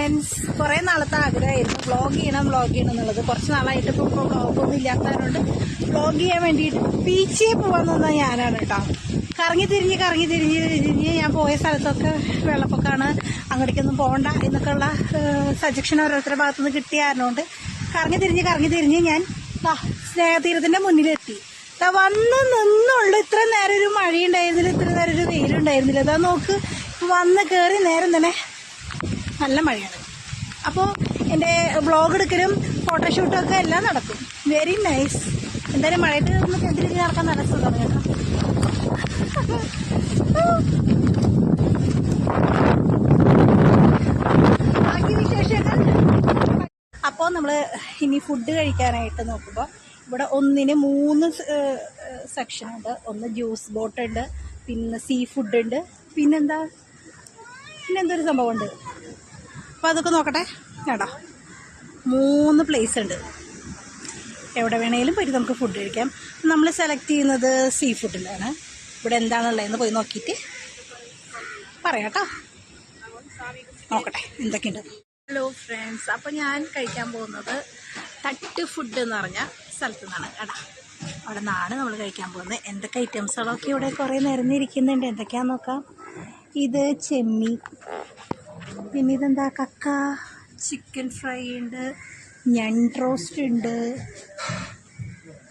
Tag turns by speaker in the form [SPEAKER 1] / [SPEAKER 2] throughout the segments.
[SPEAKER 1] Friends, കുറേ നാളത്തെ ആഗ്രഹമായിരുന്നു വ്ളോഗ് ചെയ്യണം എന്നുള്ളത്. കുറച്ച് നാളായിട്ട് ഇപ്പോൾ വ്ളോഗൊന്നും ഇല്ലാത്തതുകൊണ്ട് വ്ളോഗ് ചെയ്യാൻ വേണ്ടിയിട്ട് ബീച്ചിൽ പോകാൻ നിന്ന ഞാനാണ് കേട്ടോ. കറങ്ങി തിരിഞ്ഞ് ഞാൻ പോയ സ്ഥലത്തൊക്കെ വെള്ളപ്പൊക്കമാണ്, അങ്ങോട്ടേക്കൊന്നും പോകണ്ട എന്നൊക്കെയുള്ള സജഷൻ ഓരോരുത്തരുടെ ഭാഗത്തുനിന്ന് കിട്ടിയ കാരണമുണ്ട് കറങ്ങി തിരിഞ്ഞ് ഞാൻ സ്നേഹതീരത്തിന്റെ മുന്നിലെത്തി. വന്ന് നിന്നുള്ളൂ. ഇത്ര നേരം ഒരു മഴയുണ്ടായിരുന്നില്ല, ഇത്ര നേരം ഒരു വെയിലുണ്ടായിരുന്നില്ല. അതാ നോക്ക്, വന്ന് കയറി നേരം തന്നെ നല്ല മഴയാണ്. അപ്പോൾ എൻ്റെ വ്ളോഗ് എടുക്കലും ഫോട്ടോഷൂട്ടും ഒക്കെ എല്ലാം നടക്കും. Very nice. എന്തായാലും മഴയത്ത് ഒന്ന് കണ്ടിരിച്ച് നടക്കാൻ നല്ല സുഖമാണ് കേട്ടോ. ബാക്കി വിശേഷങ്ങൾ. അപ്പോൾ നമ്മൾ ഇനി ഫുഡ് കഴിക്കാനായിട്ട് നോക്കുമ്പോൾ ഇവിടെ ഒന്നിന് 3 സെക്ഷനുണ്ട്. ഒന്ന് ജ്യൂസ് ബോട്ട് ഉണ്ട്, പിന്നെ സീ ഫുഡ് ഉണ്ട്, പിന്നെന്തൊരു സംഭവമുണ്ട്. അപ്പോൾ അതൊക്കെ നോക്കട്ടെ കേട്ടോ. 3 പ്ലേസ് ഉണ്ട്. എവിടെ വേണേലും പോയിട്ട് നമുക്ക് ഫുഡ് കഴിക്കാം. നമ്മൾ സെലക്ട് ചെയ്യുന്നത് സീ ഫുഡിലാണ്. ഇവിടെ എന്താണുള്ളതെന്ന് പോയി നോക്കിയിട്ട് പറയാം കേട്ടോ. നോക്കട്ടെ എന്തൊക്കെയുണ്ട്. ഹലോ ഫ്രണ്ട്സ്, അപ്പോൾ ഞാൻ കഴിക്കാൻ പോകുന്നത് തട്ട് ഫുഡ് എന്ന് പറഞ്ഞ സ്ഥലത്തു നിന്നാണ് കേട്ടോ. അവിടെ നിന്നാണ് നമ്മൾ കഴിക്കാൻ പോകുന്നത്. എന്തൊക്കെ ഐറ്റംസുകളൊക്കെ ഇവിടെ കുറേ നിരന്നിരിക്കുന്നുണ്ട്. എന്തൊക്കെയാണെന്ന് നോക്കാം. ഇത് ചെമ്മീൻ, പിന്നെ ഇതെന്താ കക്ക, ചിക്കൻ ഫ്രൈ ഉണ്ട്, ഞണ്ട് റോസ്റ്റ് ഉണ്ട്,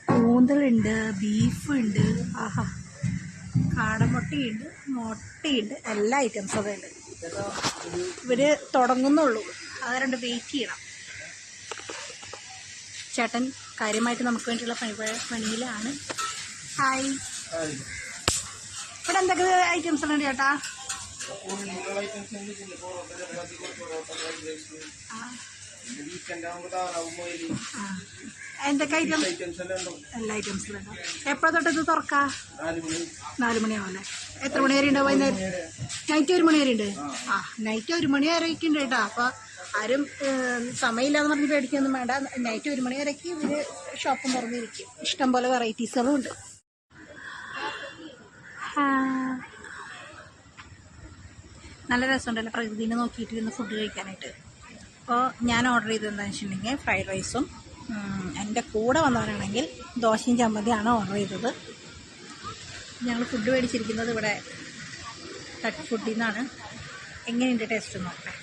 [SPEAKER 1] കൂന്തലുണ്ട്, ബീഫുണ്ട്, ആഹാ കാടമുട്ടയുണ്ട്, മുട്ടയുണ്ട്, എല്ലാ ഐറ്റംസും ഒക്കെ ഉണ്ട്. ഇവർ തുടങ്ങുന്നുള്ളൂ, അതുകൊണ്ട് വെയിറ്റ് ചെയ്യണം. ചേട്ടൻ കാര്യമായിട്ട് നമുക്ക് വേണ്ടിയുള്ള പണിയിലാണ്. ഹായ്, ഇവിടെ എന്തൊക്കെ ഐറ്റംസ് ഉണ്ട് ചേട്ടാ? എന്തൊക്കെ ഐറ്റംസ്? എല്ലാ ഐറ്റംസിലും ഉണ്ടോ? എപ്പോഴാ തൊട്ടത് തുറക്കാ? 4 മണിയാവല്ലേ? എത്ര മണി വരെ ഉണ്ടാവും? വൈകുന്നേരം നൈറ്റ് 1 മണി വരെ ഉണ്ട്. നൈറ്റ് 1 മണി വരെയൊക്കെ ഉണ്ട് കേട്ടോ. അപ്പോൾ ആരും സമയമില്ലാന്ന് പറഞ്ഞ് പേടിക്കൊന്നും വേണ്ട. നൈറ്റ് 1 മണി വരേക്ക് ഇവര് ഷോപ്പും തുറന്നിരിക്കും. ഇഷ്ടംപോലെ വെറൈറ്റീസുകളും ഉണ്ട്. നല്ല രസമുണ്ടല്ലോ പ്രകൃതിനെ നോക്കിയിട്ട് ഇരുന്ന് ഫുഡ് കഴിക്കാനായിട്ട്. അപ്പോൾ ഞാൻ ഓർഡർ ചെയ്തത് എന്താണെന്ന് വെച്ചിട്ടുണ്ടെങ്കിൽ ഫ്രൈഡ് റൈസും, എൻ്റെ കൂടെ വന്നവരാണെങ്കിൽ ദോശയും ചമ്മന്തിയാണ് ഓർഡർ ചെയ്തത്. ഞങ്ങൾ ഫുഡ് മേടിച്ചിരിക്കുന്നത് ഇവിടെ തട്ട് ഫുഡിൽ നിന്നാണ്. എങ്ങനെയുണ്ട് ടേസ്റ്റ് നോക്കട്ടെ.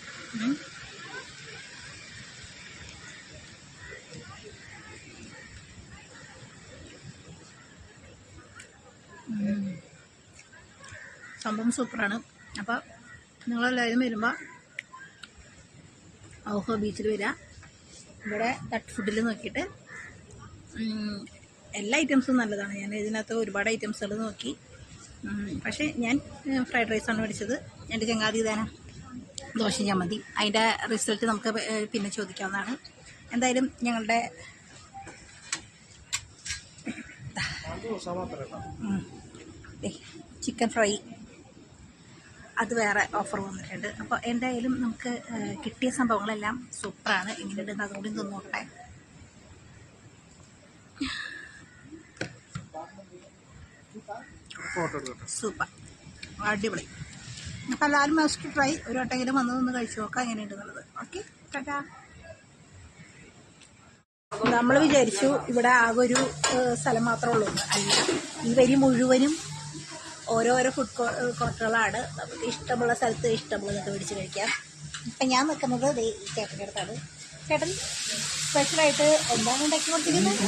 [SPEAKER 1] സംഭവം സൂപ്പറാണ്. അപ്പോൾ നിങ്ങളെല്ലാവരും വരുമ്പോൾ ഔഹോ ബീച്ചിൽ വരിക. ഇവിടെ തട്ട് ഫുഡിൽ നോക്കിയിട്ട് എല്ലാ ഐറ്റംസും നല്ലതാണ്. ഞാൻ ഇതിനകത്ത് ഒരുപാട് ഐറ്റംസുകൾ നോക്കി. പക്ഷേ ഞാൻ ഫ്രൈഡ് റൈസാണ് മേടിച്ചത്. എൻ്റെ ചങ്ങാതി ഇതാണ് ദോശയും ചമ്മന്തി. അതിൻ്റെ റിസൾട്ട് നമുക്ക് പിന്നെ ചോദിക്കാവുന്നതാണ്. എന്തായാലും ഞങ്ങളുടെ ചിക്കൻ ഫ്രൈ അത് വേറെ ഓഫർ വന്നിട്ടുണ്ട്. അപ്പോൾ എന്തായാലും നമുക്ക് കിട്ടിയ സംഭവങ്ങളെല്ലാം സൂപ്പറാണ്. എങ്ങനെയുണ്ടെന്ന് അതുകൂടി തിന്നോട്ടെ. സൂപ്പർ, അടിപൊളി. അപ്പോൾ എല്ലാവരും മസ്റ്റ് ട്രൈ. ഒരു വട്ടെങ്കിലും വന്നതൊന്ന് കഴിച്ചു നോക്കാം എങ്ങനെയുണ്ടെന്നുള്ളത്. ഓക്കെ, ടാറ്റാ. നമ്മൾ വിചാരിച്ചു ഇവിടെ ആകെ ഒരു സ്ഥലം മാത്രമേ ഉള്ളൂ. അല്ല, ഈ വരി മുഴുവനും ഓരോരോ ഫുഡ് കോർട്ടുകളാണ്. നമുക്ക് ഇഷ്ടമുള്ള സ്ഥലത്ത് ഇഷ്ടമുള്ളതൊക്കെ മേടിച്ച് കഴിക്കാം. ഇപ്പം ഞാൻ നിൽക്കുന്നത് ഈ ചേട്ടൻ്റെ അടുത്താണ്. ചേട്ടൻ സ്പെഷ്യലായിട്ട് എന്താണ് ഉണ്ടാക്കി കൊടുത്തിരിക്കുന്നത്?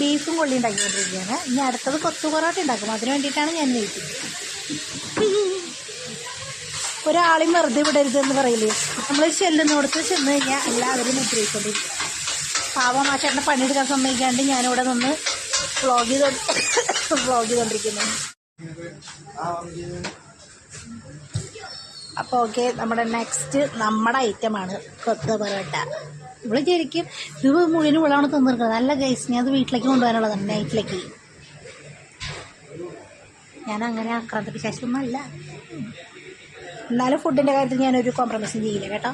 [SPEAKER 1] ബീഫും കൊള്ളി ഉണ്ടാക്കിക്കൊണ്ടിരിക്കുകയാണ്. ഇനി അടുത്തത് കൊത്തു പൊറോട്ട ഉണ്ടാക്കും. അതിന് വേണ്ടിയിട്ടാണ് ഞാൻ വെയിറ്റിംഗ്. ഒരാളെയും വെറുതെ വിടരുതെന്ന് പറയില്ലേ. നമ്മൾ ചെല്ലുന്നിടത്ത് ചെന്ന് കഴിഞ്ഞാൽ എല്ലാവരും മുദ്രയിക്കൊണ്ടിരിക്കും. പാവം ആ ചേട്ടനെ പണിയെടുക്കാൻ സമ്മതിക്കാണ്ട് ഞാനിവിടെ നിന്ന് വ്ളോഗ് ചെയ്തുകൊണ്ടിരിക്കുന്നു. അപ്പോൾ ഓക്കെ, നമ്മുടെ നെക്സ്റ്റ് നമ്മുടെ ഐറ്റമാണ് കൊത്തു പൊറോട്ട. ഇവിടെ ശരിക്കും ഇത് മുഴുവനും ഇവിടെയാണ് തന്നിരിക്കുന്നത്. നല്ല ഗൈസ്, ഞാൻ അത് വീട്ടിലേക്ക് കൊണ്ടുപോകാനുള്ളതാണ്. നൈറ്റിലേക്ക് ഞാൻ അങ്ങനെ ആക്രാന്ത പിശാചൊന്നും അല്ല. എന്നാലും ഫുഡിൻ്റെ കാര്യത്തിൽ ഞാനൊരു കോംപ്രമൈസും ചെയ്യില്ല കേട്ടോ.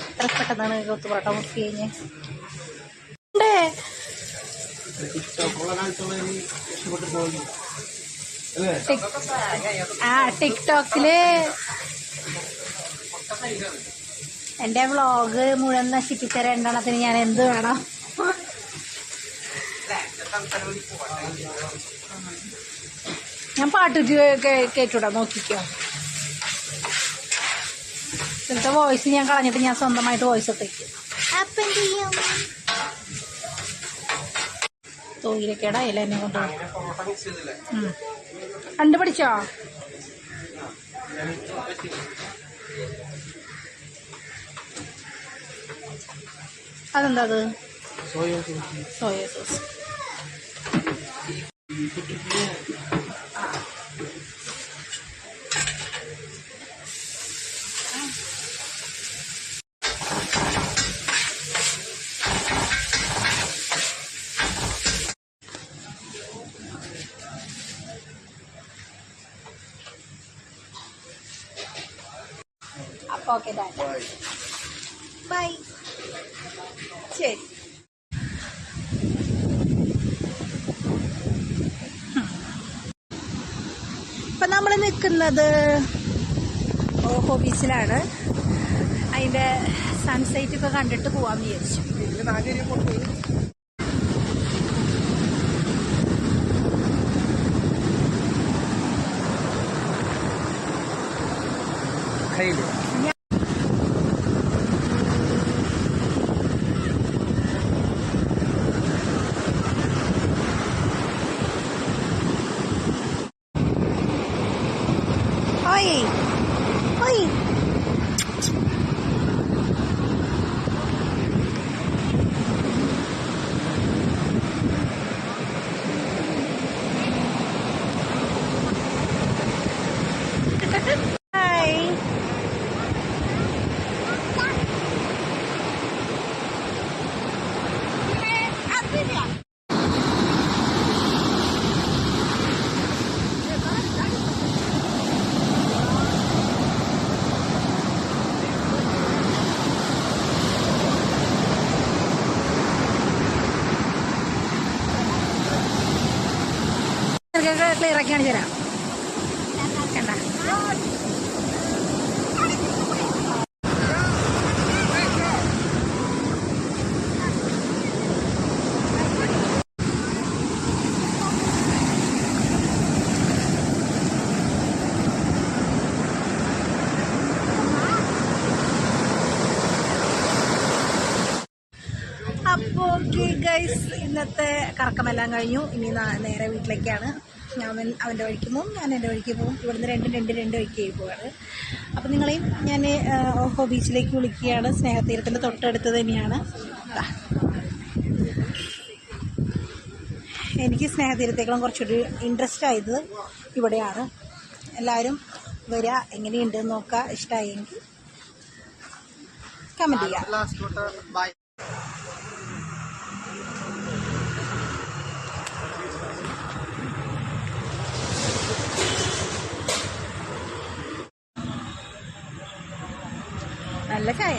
[SPEAKER 1] എത്ര പെട്ടെന്നാണ് കൊത്തു പൊറോട്ട മുറിച്ച് കഴിഞ്ഞ് ടിക്ടോക്കില് എൻ്റെ വ്ളോഗ് മുഴുവൻ നശിപ്പിച്ച രണ്ടെണ്ണത്തിന് ഞാൻ എന്ത് വേണം? ഞാൻ പാട്ട് കേട്ടൂടാ, നോക്കിക്കോ. ഇന്നത്തെ വോയിസ് ഞാൻ കളഞ്ഞിട്ട് ഞാൻ സ്വന്തമായിട്ട് വോയിസ് ഒത്തേക്കും. തോയിലേക്കേടാ ഇല്ല എന്നെ കൊണ്ട് കണ്ടുപിടിച്ചോ? അതെന്താ അത്? Soya sauce. അപ്പോൾ ഓക്കെ, ബൈ. ശരി. ഇപ്പം നമ്മൾ നിൽക്കുന്നത് ഓഹോ ബീച്ചിലാണ്. അതിൻ്റെ സൺസെറ്റ് ഒക്കെ കണ്ടിട്ട് പോവാമെന്ന് വിചാരിച്ചു. Oi! Oi! Hi! ക്ലിയർ ആക്കിയാണ് തരാം. കണ്ട അപ്പോൾ ഓക്കെ ഗൈസ്, ഇന്നത്തെ കറക്കമെല്ലാം കഴിഞ്ഞു. ഇനി നേരെ വീട്ടിലേക്കാണ്. അവൻ അവൻ്റെ വഴിക്ക് പോകും, ഞാൻ എൻ്റെ വഴിക്ക് പോകും. ഇവിടുന്ന് രണ്ട് വഴിക്ക് പോവാണ്. അപ്പം നിങ്ങളെയും ഞാൻ ഓഹോ ബീച്ചിലേക്ക് വിളിക്കുകയാണ്. സ്നേഹതീരത്തിൻ്റെ തൊട്ടടുത്ത് തന്നെയാണ്. എനിക്ക് സ്നേഹതീരത്തേക്കാളും കുറച്ചുകൂടി ഇൻട്രസ്റ്റ് ആയത് ഇവിടെയാണ്. എല്ലാവരും വരിക, എങ്ങനെയുണ്ടെന്ന് നോക്കുക. ഇഷ്ടമായെങ്കിൽ കമൻറ്റ് ചെയ്യുക. നല്ല ചായ.